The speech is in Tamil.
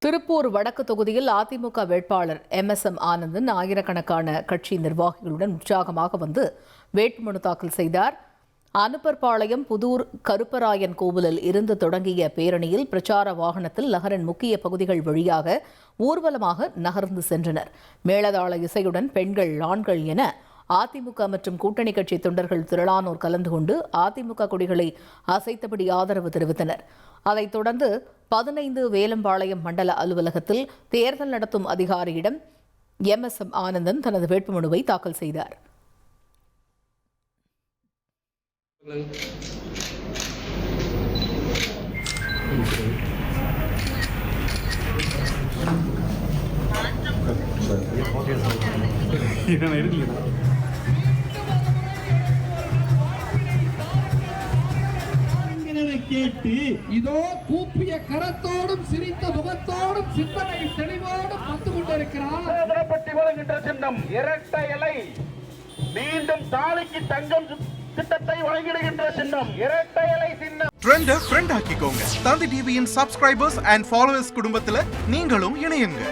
திருப்பூர் வடக்கு தொகுதியில் அதிமுக வேட்பாளர் MSM ஆனந்தன் ஆயிரக்கணக்கான கட்சி நிர்வாகிகளுடன் உற்சாகமாக வந்து வேட்புமனு தாக்கல் செய்தார். அனுப்பர்பாளையம் புதூர் கருப்பராயன் கோவிலில் இருந்து தொடங்கிய பேரணியில் பிரச்சார வாகனத்தில் நகரின் முக்கிய பகுதிகள் வழியாக ஊர்வலமாக நகர்ந்து சென்றனர். மேளதாள இசையுடன் பெண்கள், ஆண்கள் என அதிமுக மற்றும் கூட்டணி கட்சி தொண்டர்கள் திரளானோர் கலந்து கொண்டு அதிமுக கொடிகளை அசைத்தபடி ஆதரவு தெரிவித்தனர். அதைத் தொடர்ந்து 15 வேலம்பாளையம் மண்டல அலுவலகத்தில் தேர்தல் நடத்தும் அதிகாரியிடம் MSM ஆனந்தன் தனது வேட்புமனுவை தாக்கல் செய்தார். கேட்டு இதோ கூப்பிய கரத்தோடும் சிரித்த முகத்தோடும் சிந்தனை தெளிவோடும் வந்து கொண்டிருக்கிறார். சின்னம் இரட்டை இலை மீண்டும் தாலிக்கு தங்கம் திட்டத்தை வழங்கிடுகின்ற சின்னம் இரட்டை இலை சின்னம். ட்ரெண்ட ஃப்ரெண்ட் ஆக்கிக்கோங்க. தந்தி டிவியின் சப்ஸ்கிரைபர்ஸ் அண்ட் ஃபாலோவர்ஸ் குடும்பத்துல நீங்களும் இணையுங்க.